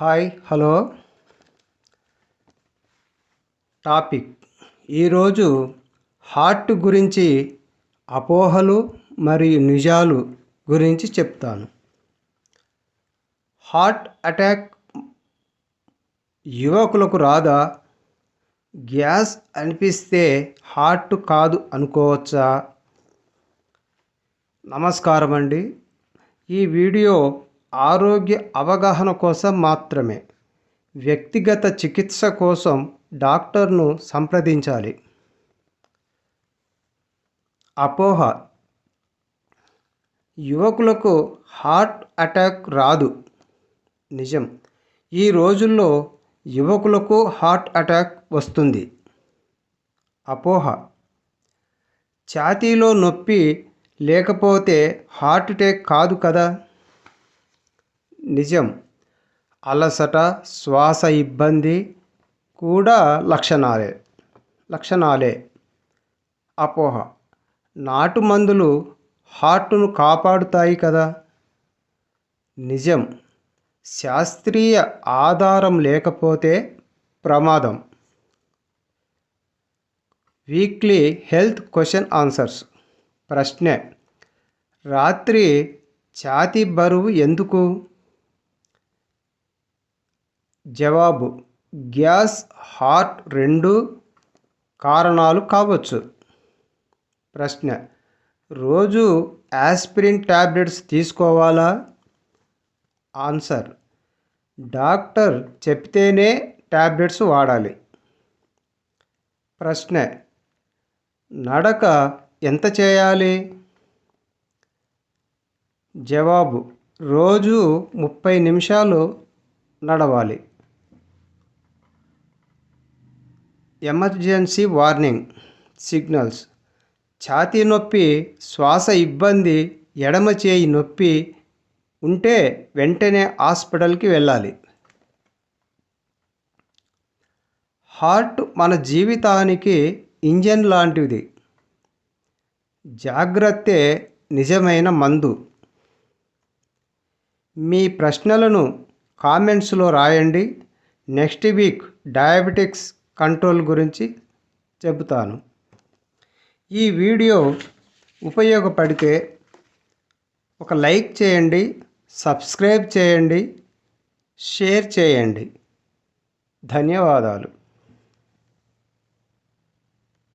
Hi hello topic ఈరోజు heart గురించి అపోహలు మరియు నిజాలు గురించి చెప్తాను. హార్ట్ అటాక్ యువకులకు రాదా? గ్యాస్ అనిపిస్తే హార్ట్ కాదు అనుకోవచ్చా? నమస్కారం అండి. ఈ వీడియో ఆరోగ్య అవగాహన కోసం మాత్రమే. వ్యక్తిగత చికిత్స కోసం డాక్టర్ను సంప్రదించాలి. అపోహ: యువకులకు హార్ట్ అటాక్ రాదు. నిజం. ఈ రోజుల్లో యువకులకు హార్ట్ అటాక్ వస్తుంది. అపోహ: ఛాతీలో నొప్పి లేకపోతే హార్ట్ అటాక్ కాదు కదా. నిజం. అలసట, శ్వాస ఇబ్బంది కూడా లక్షణాలే. అపోహ: నాటు మందులు హార్ట్ను కాపాడుతాయి కదా. నిజం. శాస్త్రీయ ఆధారం లేకపోతే ప్రమాదం. Weekly health question answers. ప్రశ్న: రాత్రి ఛాతీ బరువు ఎందుకు? జవాబు: గ్యాస్, హార్ట్ రెండు కారణాలు కావచ్చు. ప్రశ్న: రోజు ఆస్పిరిన్ టాబ్లెట్స్ తీసుకోవాలా? ఆన్సర్: డాక్టర్ చెప్తేనే టాబ్లెట్స్ వాడాలి. ప్రశ్న: నడక ఎంత చేయాలి? జవాబు: రోజు 30 నిమిషాలు నడవాలి. ఎమర్జెన్సీ వార్నింగ్ సిగ్నల్స్: ఛాతీ నొప్పి, శ్వాస ఇబ్బంది, ఎడమ చేయి నొప్పి ఉంటే వెంటనే హాస్పిటల్కి వెళ్ళాలి. హార్ట్ మన జీవితానికి ఇంజన్ లాంటిది. జాగ్రత్తే నిజమైన మందు. మీ ప్రశ్నలను కామెంట్స్లో రాయండి. నెక్స్ట్ వీక్ డయాబెటిక్స్ కంట్రోల్ గురించి చెబుతాను. ఈ వీడియో ఉపయోగపడితే ఒక లైక్ చేయండి, సబ్స్క్రైబ్ చేయండి, షేర్ చేయండి. ధన్యవాదాలు.